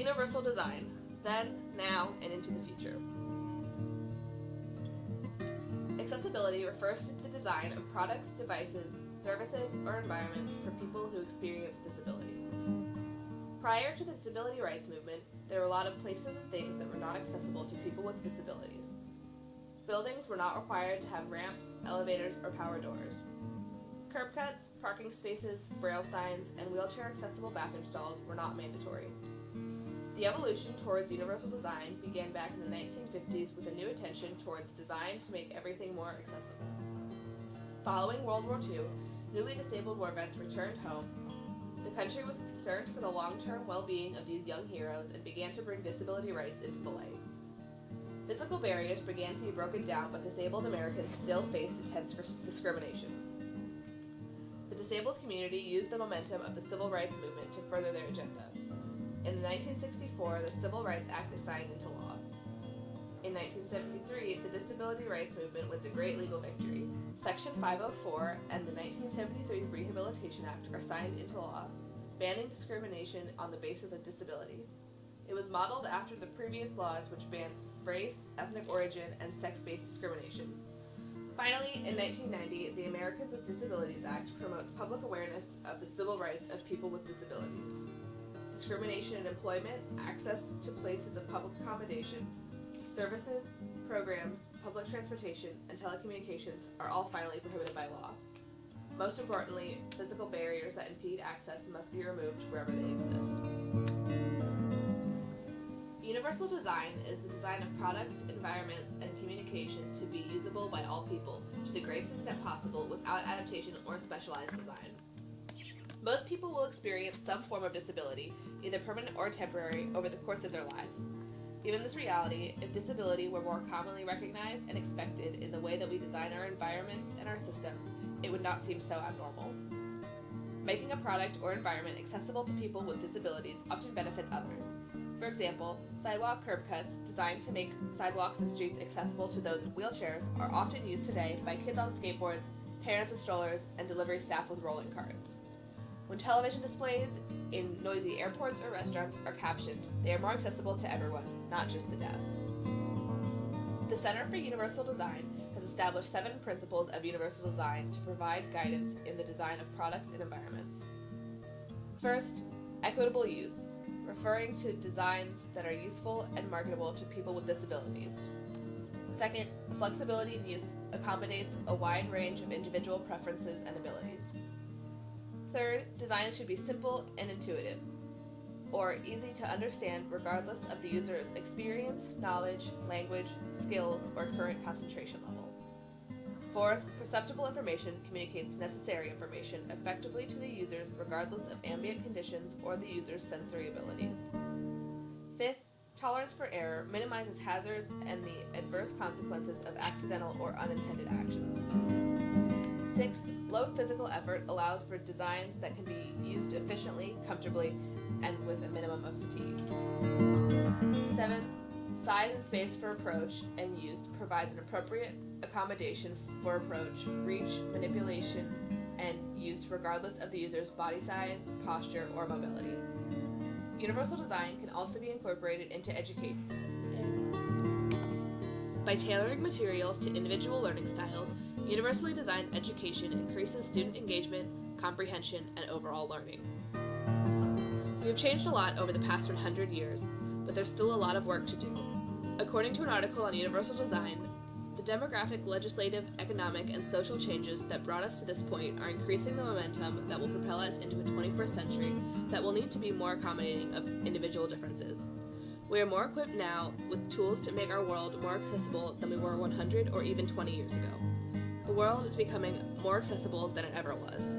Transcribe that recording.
Universal design, then, now, and into the future. Accessibility refers to the design of products, devices, services, or environments for people who experience disability. Prior to the disability rights movement, there were a lot of places and things that were not accessible to people with disabilities. Buildings were not required to have ramps, elevators, or power doors. Curb cuts, parking spaces, braille signs, and wheelchair-accessible bathroom stalls were not mandatory. The evolution towards universal design began back in the 1950s with a new attention towards design to make everything more accessible. Following World War II, newly disabled war vets returned home. The country was concerned for the long-term well-being of these young heroes and began to bring disability rights into the light. Physical barriers began to be broken down, but disabled Americans still faced intense discrimination. The disabled community used the momentum of the civil rights movement to further their agenda. In 1964, the Civil Rights Act is signed into law. In 1973, the disability rights movement wins a great legal victory. Section 504 and the 1973 Rehabilitation Act are signed into law, banning discrimination on the basis of disability. It was modeled after the previous laws which banned race, ethnic origin, and sex-based discrimination. Finally, in 1990, the Americans with Disabilities Act promotes public awareness of the civil rights of people with disabilities. Discrimination in employment, access to places of public accommodation, services, programs, public transportation, and telecommunications are all finally prohibited by law. Most importantly, physical barriers that impede access must be removed wherever they exist. Universal design is the design of products, environments, and communication to be usable by all people to the greatest extent possible without adaptation or specialized design. Most people will experience some form of disability, either permanent or temporary, over the course of their lives. Given this reality, if disability were more commonly recognized and expected in the way that we design our environments and our systems, it would not seem so abnormal. Making a product or environment accessible to people with disabilities often benefits others. For example, sidewalk curb cuts designed to make sidewalks and streets accessible to those in wheelchairs are often used today by kids on skateboards, parents with strollers, and delivery staff with rolling carts. When television displays in noisy airports or restaurants are captioned, they are more accessible to everyone, not just the deaf. The Center for Universal Design has established 7 principles of universal design to provide guidance in the design of products and environments. First, equitable use, referring to designs that are useful and marketable to people with disabilities. Second, flexibility in use accommodates a wide range of individual preferences and abilities. Third, designs should be simple and intuitive, or easy to understand regardless of the user's experience, knowledge, language, skills, or current concentration level. Fourth, perceptible information communicates necessary information effectively to the users regardless of ambient conditions or the user's sensory abilities. Fifth, tolerance for error minimizes hazards and the adverse consequences of accidental or unintended actions. Sixth, low physical effort allows for designs that can be used efficiently, comfortably, and with a minimum of fatigue. Seventh, size and space for approach and use provides an appropriate accommodation for approach, reach, manipulation, and use regardless of the user's body size, posture, or mobility. Universal design can also be incorporated into education. By tailoring materials to individual learning styles, universally designed education increases student engagement, comprehension, and overall learning. We have changed a lot over the past 100 years, but there's still a lot of work to do. According to an article on universal design, the demographic, legislative, economic, and social changes that brought us to this point are increasing the momentum that will propel us into a 21st century that will need to be more accommodating of individual differences. We are more equipped now with tools to make our world more accessible than we were 100 or even 20 years ago. The world is becoming more accessible than it ever was.